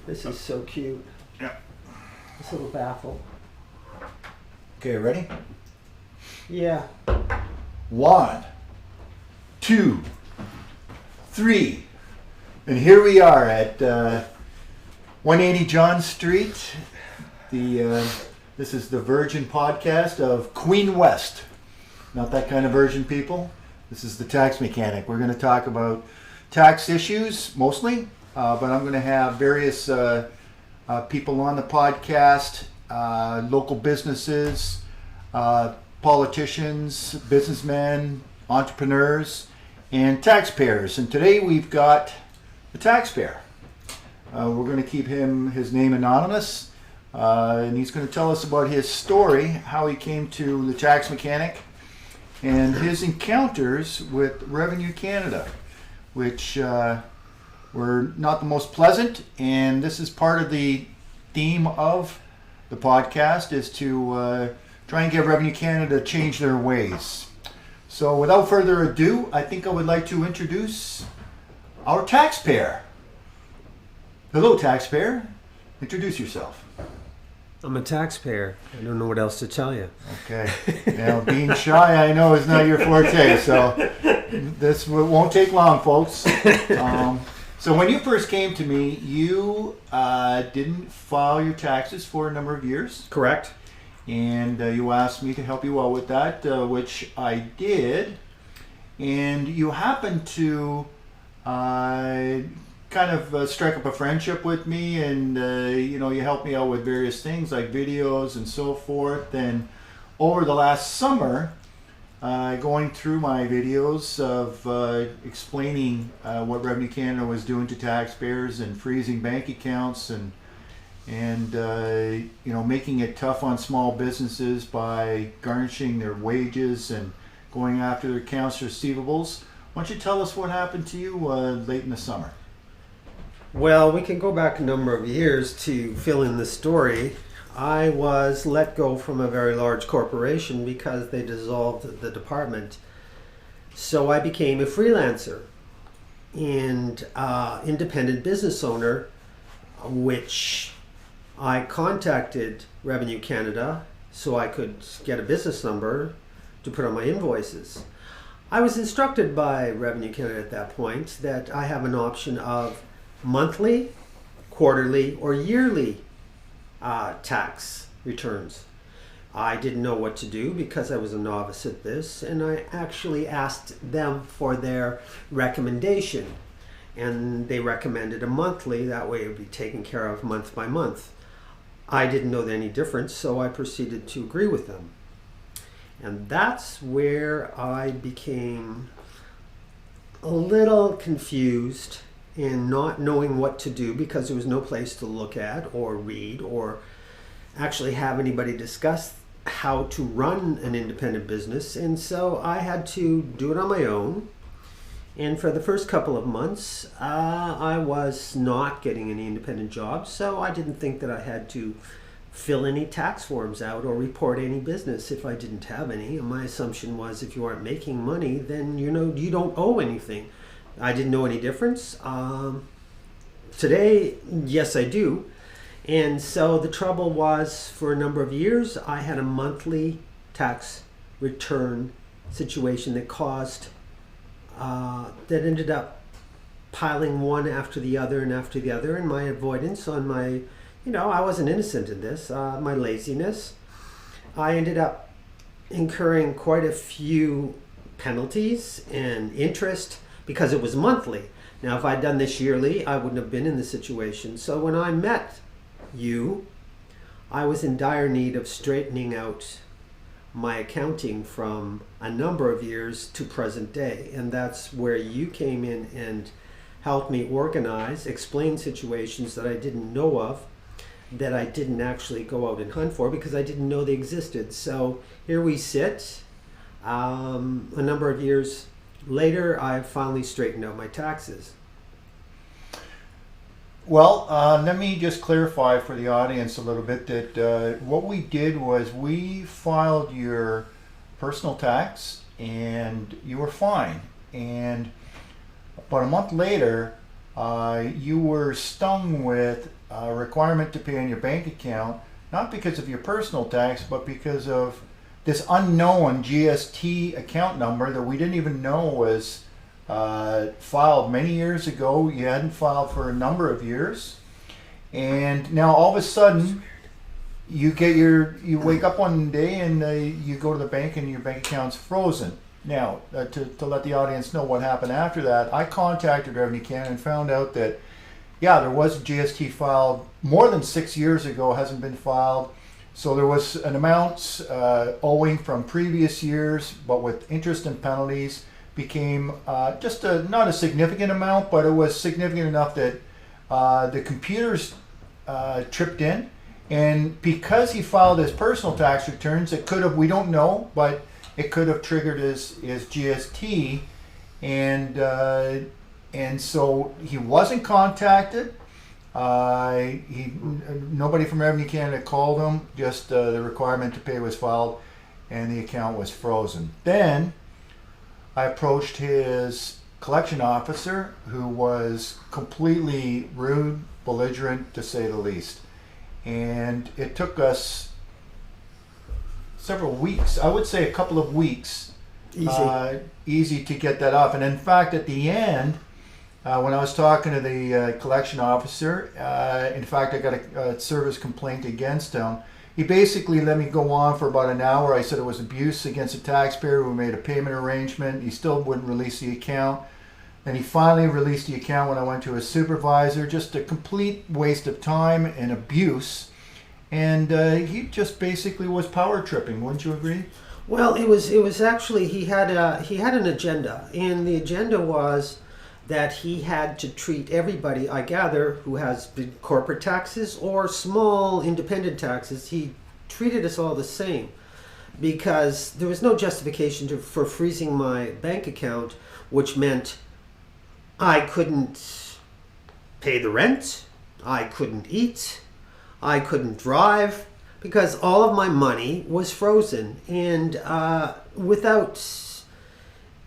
This is so cute. Yeah. This little baffle. Okay, ready? Yeah. 1, 2, 3. And here we are at 180 John Street. This is the Virgin podcast of Queen West. Not that kind of virgin, people. This is the tax mechanic. We're going to talk about tax issues mostly, but I'm going to have various people on the podcast, local businesses, politicians, businessmen, entrepreneurs, and taxpayers. And today we've got the taxpayer. We're going to keep his name anonymous, and he's going to tell us about his story, how he came to the tax mechanic, and his encounters with Revenue Canada, which were not the most pleasant. And this is part of the theme of the podcast, is to try and get Revenue Canada to change their ways. So without further ado, I think I would like to introduce our taxpayer. Hello, taxpayer. Introduce yourself. I'm a taxpayer. I don't know what else to tell you. Okay. Now, being shy, I know, is not your forte, so this won't take long, folks. So when you first came to me, you didn't file your taxes for a number of years. Correct. And you asked me to help you out with that, which I did. And you happened to kind of strike up a friendship with me, and you helped me out with various things like videos and so forth. And over the last summer, going through my videos of explaining what Revenue Canada was doing to taxpayers and freezing bank accounts and making it tough on small businesses by garnishing their wages and going after their accounts receivables. Why don't you tell us what happened to you late in the summer? Well, we can go back a number of years to fill in the story. I was let go from a very large corporation because they dissolved the department. So I became a freelancer and independent business owner, which I contacted Revenue Canada so I could get a business number to put on my invoices. I was instructed by Revenue Canada at that point that I have an option of monthly, quarterly, or yearly tax returns. I didn't know what to do because I was a novice at this, and I actually asked them for their recommendation, and they recommended a monthly. That way it would be taken care of month by month. I didn't know any difference, so I proceeded to agree with them. And that's where I became a little confused and not knowing what to do, because there was no place to look at or read or actually have anybody discuss how to run an independent business. And so I had to do it on my own. And for the first couple of months, I was not getting any independent jobs, so I didn't think that I had to fill any tax forms out or report any business if I didn't have any. And my assumption was, if you aren't making money, then you don't owe anything. I didn't know any difference. Today, yes, I do. And so the trouble was, for a number of years, I had a monthly tax return situation that caused, that ended up piling one after the other and after the other. And my avoidance on my, I wasn't innocent in this, my laziness, I ended up incurring quite a few penalties and interest, because it was monthly. Now, if I'd done this yearly, I wouldn't have been in this situation. So when I met you, I was in dire need of straightening out my accounting from a number of years to present day. And that's where you came in and helped me organize, explain situations that I didn't know of, that I didn't actually go out and hunt for because I didn't know they existed. So here we sit, a number of years later. I've finally straightened out my taxes. Well, let me just clarify for the audience a little bit that what we did was we filed your personal tax and you were fine. And about a month later, you were stung with a requirement to pay on your bank account, not because of your personal tax, but because of this unknown GST account number that we didn't even know was filed many years ago. You hadn't filed for a number of years, and now all of a sudden you wake up one day and you go to the bank and your bank account's frozen. Now, to let the audience know what happened after that, I contacted Revenue Canada and found out that, yeah, there was a GST filed more than 6 years ago, hasn't been filed. So there was an amount owing from previous years, but with interest and penalties, became just not a significant amount, but it was significant enough that the computers tripped in. And because he filed his personal tax returns, it could have, we don't know, but it could have triggered his GST, and so he wasn't contacted. Nobody from Revenue Canada called him. Just the requirement to pay was filed, and the account was frozen. Then I approached his collection officer, who was completely rude, belligerent, to say the least, and it took us several weeks, I would say a couple of weeks, easy to get that off. And in fact, at the end, when I was talking to the collection officer, in fact, I got a service complaint against him. He basically let me go on for about an hour. I said it was abuse against a taxpayer. We made a payment arrangement. He still wouldn't release the account. And he finally released the account when I went to his supervisor. Just a complete waste of time and abuse. And he just basically was power tripping. Wouldn't you agree? Well, it was actually he had an agenda, and the agenda was that he had to treat everybody, I gather, who has big corporate taxes or small independent taxes. He treated us all the same, because there was no justification for freezing my bank account, which meant I couldn't pay the rent, I couldn't eat, I couldn't drive, because all of my money was frozen, and without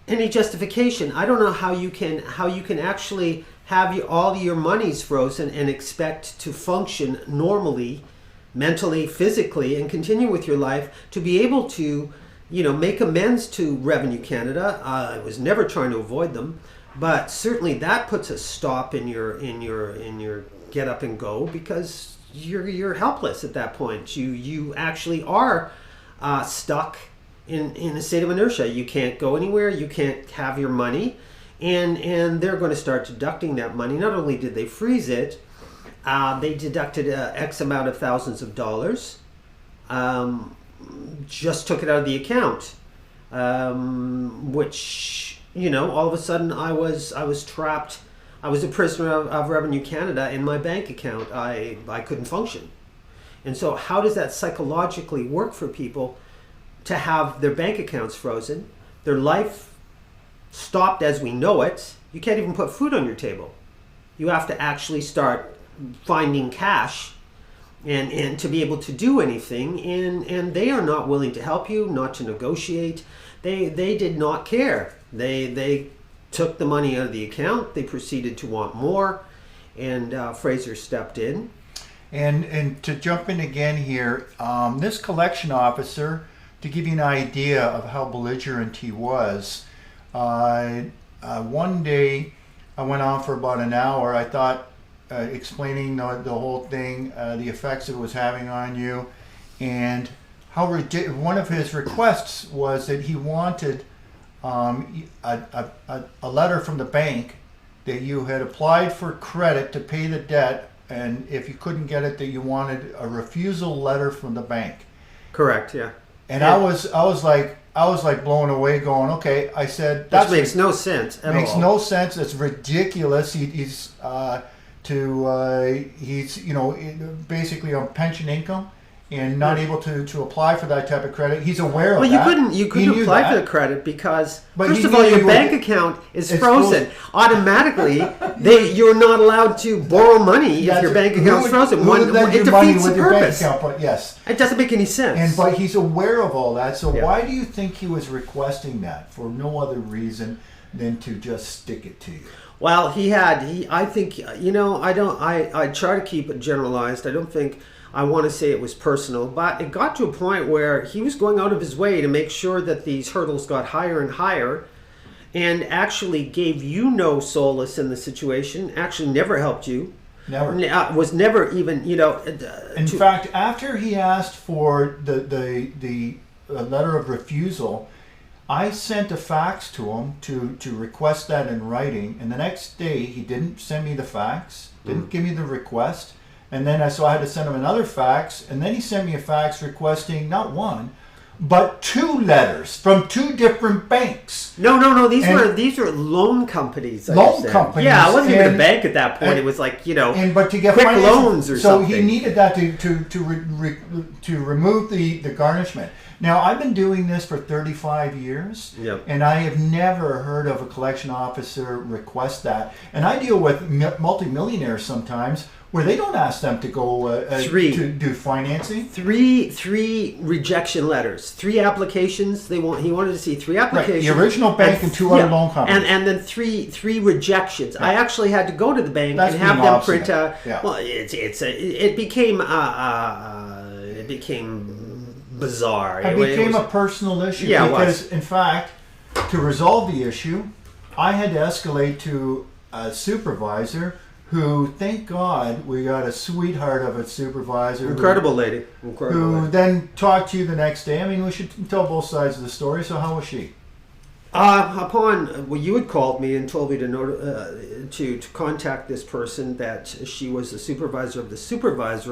any justification. I don't know how you can actually have all your monies frozen and expect to function normally, mentally, physically, and continue with your life, to be able to, make amends to Revenue Canada. I was never trying to avoid them, but certainly that puts a stop in your get up and go, because you're helpless at that point. You actually are stuck in a state of inertia. You can't go anywhere. You can't have your money, and they're going to start deducting that money. Not only did they freeze it, they deducted X amount of thousands of dollars. Just took it out of the account, which all of a sudden I was trapped. I was a prisoner of Revenue Canada in my bank account. I couldn't function. And so how does that psychologically work for people to have their bank accounts frozen, their life stopped as we know it? You can't even put food on your table. You have to actually start finding cash and to be able to do anything. And they are not willing to help you, not to negotiate. They did not care. They took the money out of the account. They proceeded to want more, and Fraser stepped in. And to jump in again here, this collection officer, to give you an idea of how belligerent he was, one day I went on for about an hour. I thought explaining the whole thing, the effects it was having on you, and how one of his requests was that he wanted a letter from the bank that you had applied for credit to pay the debt, and if you couldn't get it, that you wanted a refusal letter from the bank. Correct. Yeah. And I was like blown away, going, okay. I said that makes no sense at all. Makes no sense. It's ridiculous. He's basically on pension income and not able to apply for that type of credit. He's aware of that. Well, you couldn't apply for the credit because, first of all, your bank account is frozen. Automatically, you're not allowed to borrow money if your bank account's frozen. It defeats the purpose. But yes. It doesn't make any sense. But he's aware of all that. So why do you think he was requesting that? For no other reason than to just stick it to you? Well, I think, I try to keep it generalized. I don't think I want to say it was personal, but it got to a point where he was going out of his way to make sure that these hurdles got higher and higher, and actually gave you no solace in the situation, actually never helped you. Never. Was never even, In fact, after he asked for the letter of refusal, I sent a fax to him to request that in writing, and the next day he didn't send me the fax, didn't give me the request, and then so I had to send him another fax, and then he sent me a fax requesting not one, but 2 letters from 2 different banks. No. These were loan companies. Loan companies. Yeah, it wasn't even a bank at that point. It was like but to get quick loans or something. So he needed that to remove the garnishment. Now I've been doing this for 35 years, and I have never heard of a collection officer request that. And I deal with multimillionaires sometimes, where they don't ask them to go to do financing. Three rejection letters, 3 applications. He wanted to see 3 applications. Right, the original bank and 2 other loan companies. And then three rejections. Yeah. I actually had to go to the bank and have them print out. Yeah. Well, it became bizarre. It became a personal issue because, in fact, to resolve the issue, I had to escalate to a supervisor. Who, thank God, we got a sweetheart of a supervisor. Incredible lady. Who then talked to you the next day. I mean, we should tell both sides of the story. So how was she? You had called me and told me to contact this person, that she was the supervisor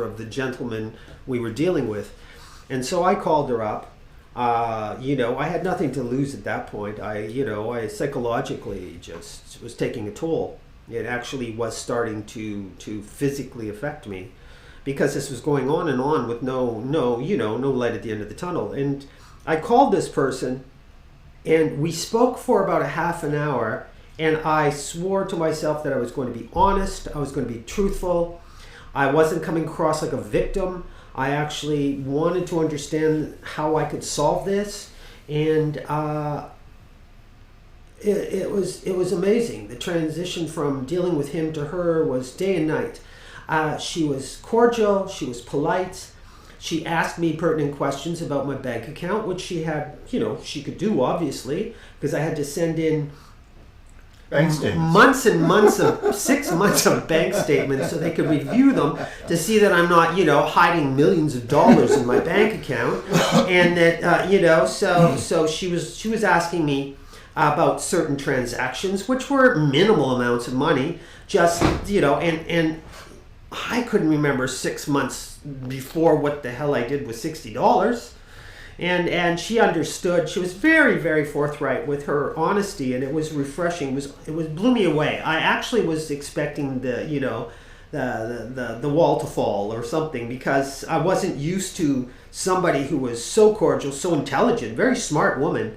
of the gentleman we were dealing with. And so I called her up. I had nothing to lose at that point. I psychologically just was taking a toll. It actually was starting to physically affect me, because this was going on and on with no light at the end of the tunnel. And I called this person, and we spoke for about a half an hour, and I swore to myself that I was going to be honest, I was going to be truthful, I wasn't coming across like a victim. I actually wanted to understand how I could solve this, and it was amazing. The transition from dealing with him to her was day and night. She was cordial, she was polite. She asked me pertinent questions about my bank account, which she had, she could do, obviously, because I had to send in bank statements. Months and months of 6 months of bank statements, so they could review them to see that I'm not, hiding millions of dollars in my bank account, and that so she was asking me about certain transactions, which were minimal amounts of money, just, and I couldn't remember 6 months before what the hell I did with $60. And she understood. She was very, very forthright with her honesty, and it was refreshing. It was blew me away. I actually was expecting the wall to fall or something, because I wasn't used to somebody who was so cordial, so intelligent, very smart woman,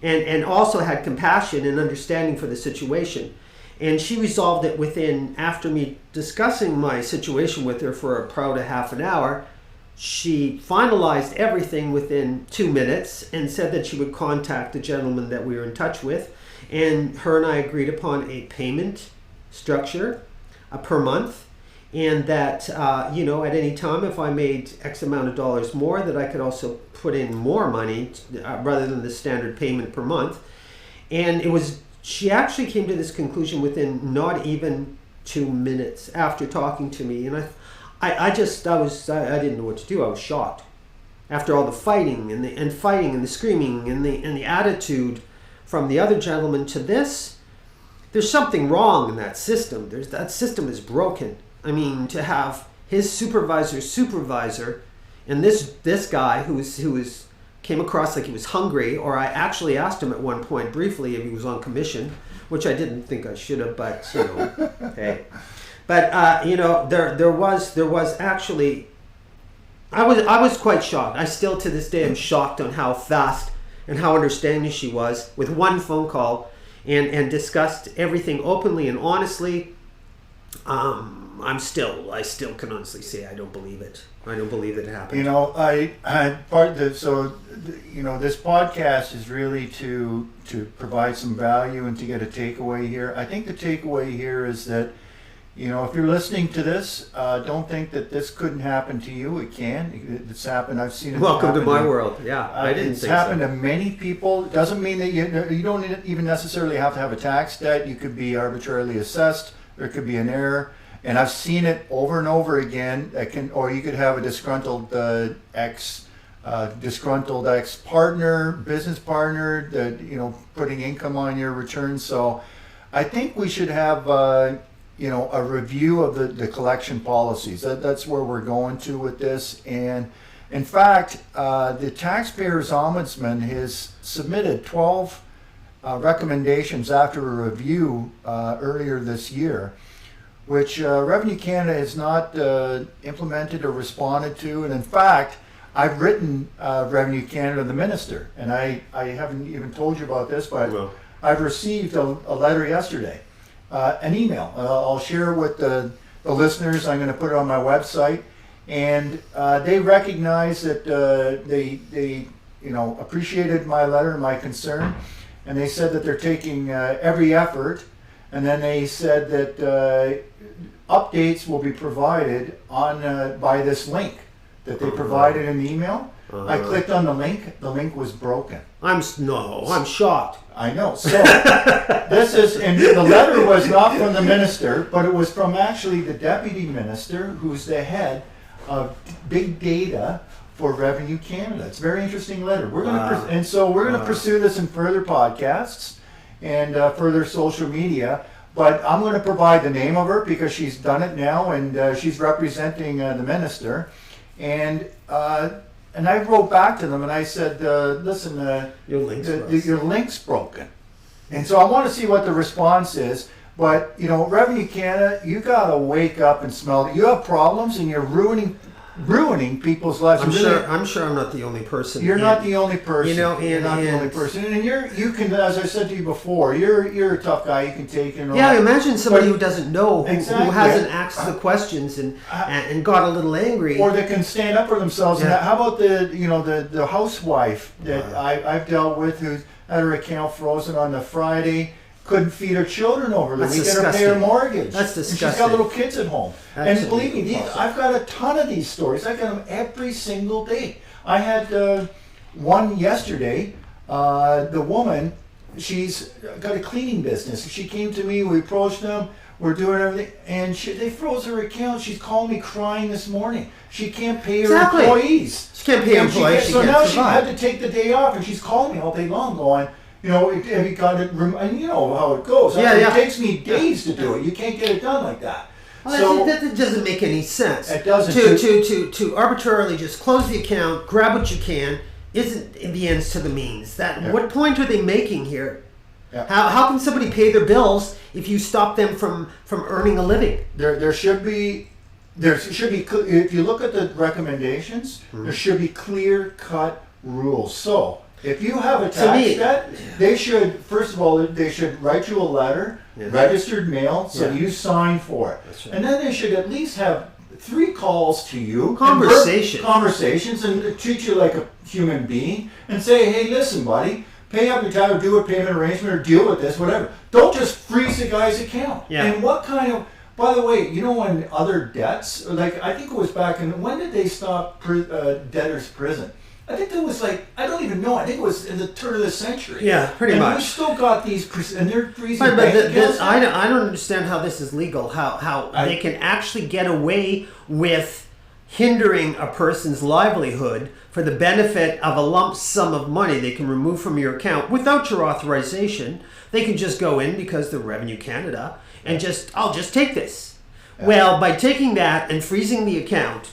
and also had compassion and understanding for the situation. And she resolved it after me discussing my situation with her for about a half an hour, she finalized everything within 2 minutes and said that she would contact the gentleman that we were in touch with. And her and I agreed upon a payment structure per month. And that, at any time, if I made X amount of dollars more, that I could also put in more money rather than the standard payment per month. And she actually came to this conclusion within not even 2 minutes after talking to me. And I didn't know what to do. I was shocked. After all the fighting and the screaming and the attitude from the other gentleman to this, there's something wrong in that system. That system is broken. I mean, to have his supervisor, and this guy who came across like he was hungry, or I actually asked him at one point briefly if he was on commission, which I didn't think I should have, but hey. But there was actually, I was quite shocked. I still to this day am shocked on how fast and how understanding she was with one phone call, and discussed everything openly and honestly. I still can honestly say I don't believe it. I don't believe that it happened. You know, this podcast is really to provide some value and to get a takeaway here. I think the takeaway here is that, you know, if you're listening to this, don't think that this couldn't happen to you. It can. It's happened. I've seen it. Welcome to my world. Yeah, I didn't. It's happened to many people. It doesn't mean that you don't even necessarily have to have a tax debt. You could be arbitrarily assessed. There could be an error. And I've seen it over and over again. Or you could have a disgruntled ex-partner, business partner, that, you know, putting income on your return. So, I think we should have a review of the collection policies. That's where we're going to with this. And in fact, the Taxpayers Ombudsman has submitted 12 recommendations after a review earlier this year, which Revenue Canada has not implemented or responded to. And in fact, I've written Revenue Canada, the minister, and I haven't even told you about this, but I've received a letter yesterday, an email. I'll share it with the listeners. I'm going to put it on my website. And they recognize that they appreciated my letter and my concern. And they said that they're taking every effort. And then they said that updates will be provided on by this link that they provided in the email. I clicked on the link. The link was broken. I'm shocked. I know. So and the letter was not from the minister, but it was from actually the deputy minister, who's the head of big data for Revenue Canada. It's a very interesting letter. We're going to pursue this in further podcasts and further social media. But I'm going to provide the name of her because she's done it now, and she's representing the minister. And I wrote back to them and I said, listen, your link's broken. And so I want to see what the response is. But, you know, Revenue Canada, you got to wake up and smell it. You have problems and you're ruining people's lives. I'm sure I'm not the only person. You're not the only person. You know, you're not the only person. And you can, as I said to you before, you're a tough guy. You can take it. Yeah, imagine somebody who doesn't know, who hasn't asked the questions and got a little angry, or that can stand up for themselves. Yeah. And how about the housewife that I've dealt with who's had her account frozen on the Friday? Couldn't feed her children over the weekend or pay her mortgage. That's disgusting. And she's got little kids at home. Absolutely. And believe me, I've got a ton of these stories. I get them every single day. I had one yesterday. The woman, she's got a cleaning business. She came to me. We approached them. We're doing everything, and they froze her account. She's calling me crying this morning. She can't pay her employees. She can't pay her employees. So now she had to take the day off, and she's calling me all day long, going, you know, have you got it? And you know how it goes. It takes me days to do it. You can't get it done like that. Well, that doesn't make any sense. It doesn't. To arbitrarily just close the account, grab what you can, isn't the ends to the means. What point are they making here? Yeah. How can somebody pay their bills if you stop them from earning a living? There should be. If you look at the recommendations, there should be clear-cut rules. So, if you have a tax debt, they should, first of all, write you a letter, registered mail, so you sign for it. Right. And then they should at least have 3 calls to you. Conversations, and treat you like a human being, and say, hey, listen, buddy, pay up your tax, or do a payment arrangement, or deal with this, whatever. Don't just freeze the guy's account. Yeah. And what kind of, by the way, you know, when other debts, like I think it was back in, when did they stop debtors' prison? I think there was I don't even know. I think it was in the turn of the century. Yeah, pretty much. And we still got these, and they're freezing bank accounts. I don't understand how this is legal. How they can actually get away with hindering a person's livelihood for the benefit of a lump sum of money they can remove from your account without your authorization. They can just go in because they're Revenue Canada and I'll just take this. Yeah. Well, by taking that and freezing the account,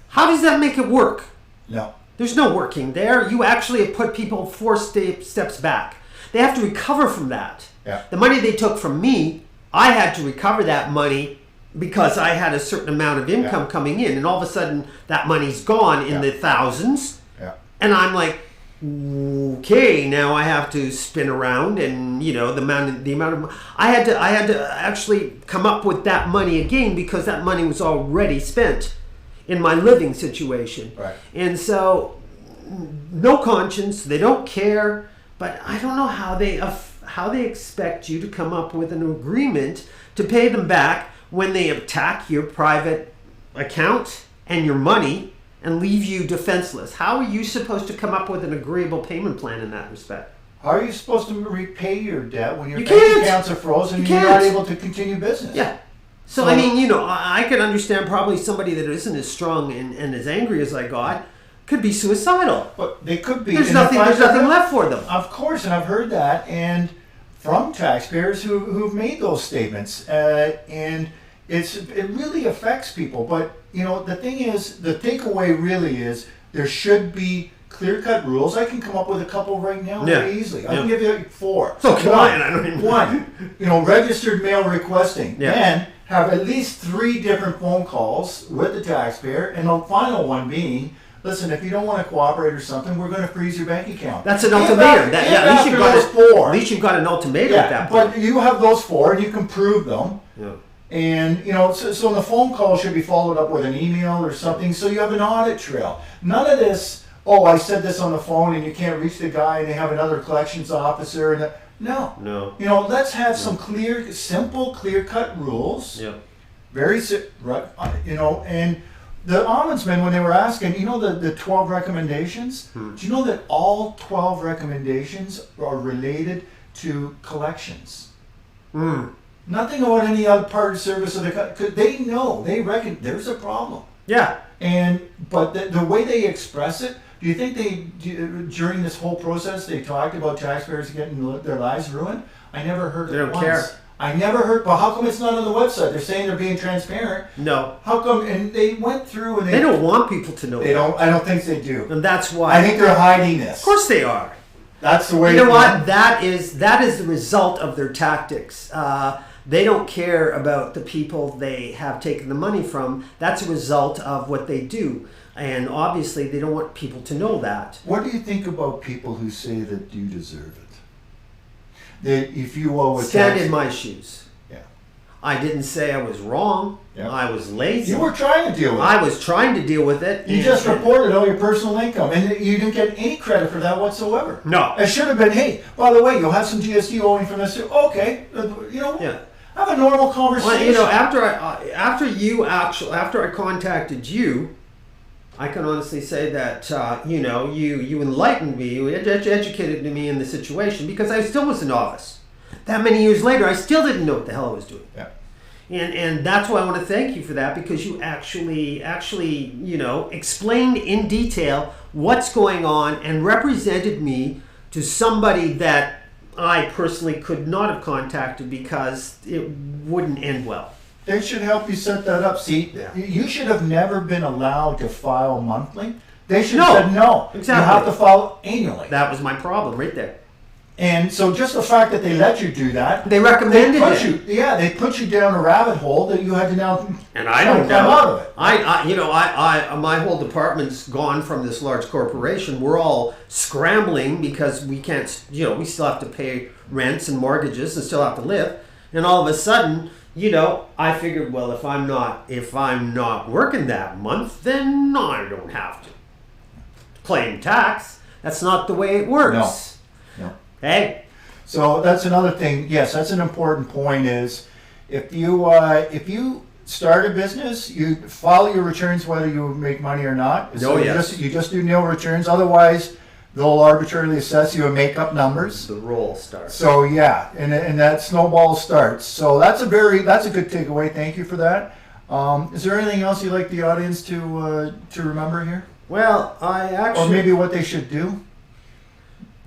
how does that make it work? No. There's no working there. You actually have put people 4 steps back. They have to recover from that. Yeah. The money they took from me, I had to recover that money because I had a certain amount of income coming in, and all of a sudden that money's gone in the thousands. Yeah. And I'm like, okay, now I have to spin around, and the amount of I had to actually come up with that money again, because that money was already spent in my living situation. Right. And so, no conscience, they don't care, but I don't know how they expect you to come up with an agreement to pay them back when they attack your private account and your money and leave you defenseless. How are you supposed to come up with an agreeable payment plan in that respect? How are you supposed to repay your debt when your You bank can't. accounts are frozen and You you're not can't. able to continue business? Yeah. So, I mean, I can understand probably somebody that isn't as strong and as angry as I got could be suicidal. But they could be. There's And nothing if I- left for them. Of course, and I've heard that, and from taxpayers who've made those statements, and it really affects people. But the thing is, the takeaway really is there should be clear-cut rules. I can come up with a couple right now very easily. I can give you 4. So come on, I don't even. One, registered mail requesting, Yeah. and have at least 3 different phone calls with the taxpayer, and the final one being, listen, if you don't want to cooperate or something, we're going to freeze your bank account. That's an ultimatum. At least you've got an ultimatum at that point. But you have those 4, and you can prove them. Yeah. And so the phone call should be followed up with an email or something, so you have an audit trail. None of this. Oh, I said this on the phone, and you can't reach the guy, and they have another collections officer. And no. Let's have some simple, clear-cut rules. Yeah. And the ombudsman, when they were asking, the 12 recommendations. Do you know that all 12 recommendations are related to collections? Nothing about any other part of service of the country. They reckon there's a problem. Yeah. But the way they express it, do you think during this whole process they talked about taxpayers getting their lives ruined? I never heard They it don't once. care. I never heard. But how come it's not on the website? They're saying they're being transparent. No. How come? And they went through and They don't want people to know. They don't. I don't think they do. And that's why. I think they're hiding this. Of course they are. That's the way. You know what? That is the result of their tactics. They don't care about the people they have taken the money from. That's a result of what they do. And obviously they don't want people to know that. What do you think about people who say that you deserve it? That if you owe a Stand tax, in my shoes. Yeah. I didn't say I was wrong. Yeah. I was lazy. You were trying to deal with it. I was trying to deal with it. You just reported all your personal income, and you didn't get any credit for that whatsoever. No. It should have been, hey, by the way, you'll have some GST owing from this. Okay, Yeah. have a normal conversation. Well, after I contacted you, I can honestly say that you enlightened me, you educated me in the situation, because I still was a novice. That many years later, I still didn't know what the hell I was doing. Yeah. And that's why I want to thank you for that, because you actually explained in detail what's going on and represented me to somebody that I personally could not have contacted because it wouldn't end well. They should help you set that up. See, you should have never been allowed to file monthly. They should have said no. Exactly. You have to file annually. That was my problem right there. And so just the fact that they let you do that, They recommended it. They put you down a rabbit hole that you had to now And I don't come know. out of it. My whole department's gone from this large corporation. We're all scrambling because we can't, we still have to pay rents and mortgages and still have to live. And all of a sudden, I figured, well, if I'm not working that month, then I don't have to claim tax. That's not the way it works. No. Hey. So that's another thing. Yes, that's an important point. Is if you start a business, you file your returns whether you make money or not. So you just do nil returns. Otherwise, they'll arbitrarily assess you and make up numbers. The roll starts. So yeah, and that snowball starts. So that's a good takeaway. Thank you for that. Is there anything else you'd like the audience to remember here? Well, Or maybe what they should do?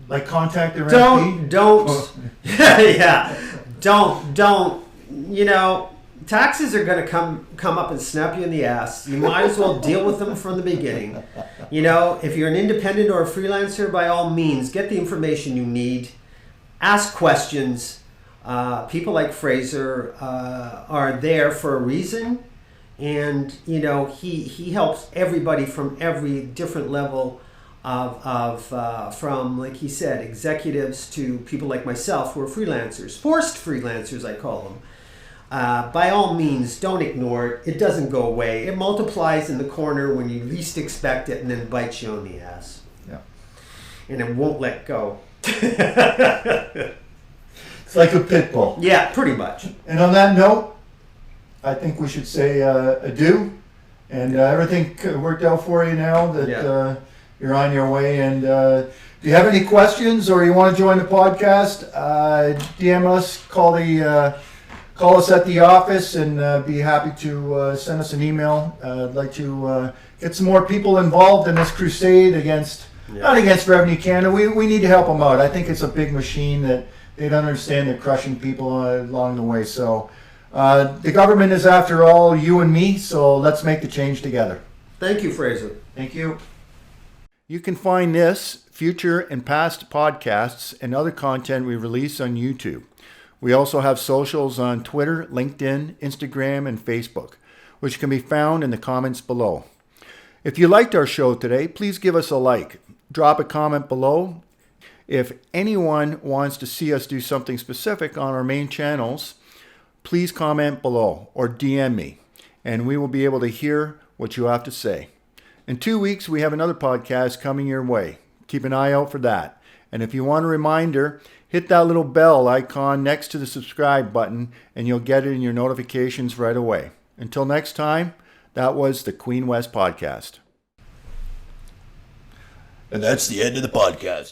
Like contact their MP? Don't. Yeah. Don't. Taxes are going to come up and snap you in the ass. You might as well deal with them from the beginning. If you're an independent or a freelancer, by all means, get the information you need. Ask questions. People like Fraser are there for a reason. And, he helps everybody from every different level from, like he said, executives to people like myself who are freelancers, forced freelancers, I call them. By all means, don't ignore it. It doesn't go away. It multiplies in the corner when you least expect it and then bites you on the ass. Yeah. And it won't let go. It's like a pit bull. Yeah, pretty much. And on that note, I think we should say adieu. And everything worked out for you now that you're on your way. And do you have any questions or you want to join the podcast? DM us, call us at the office, and be happy to send us an email. I'd like to get some more people involved in this crusade not against Revenue Canada. We need to help them out. I think it's a big machine that they don't understand. They're crushing people along the way. So the government is, after all, you and me. So let's make the change together. Thank you, Fraser. Thank you. You can find this, future and past podcasts, and other content we release on YouTube. We also have socials on Twitter, LinkedIn, Instagram, and Facebook, which can be found in the comments below. If you liked our show today, please give us a like. Drop a comment below. If anyone wants to see us do something specific on our main channels, please comment below or DM me, and we will be able to hear what you have to say. In 2 weeks, we have another podcast coming your way. Keep an eye out for that. And if you want a reminder, hit that little bell icon next to the subscribe button, and you'll get it in your notifications right away. Until next time, that was the Queen West Podcast. And that's the end of the podcast.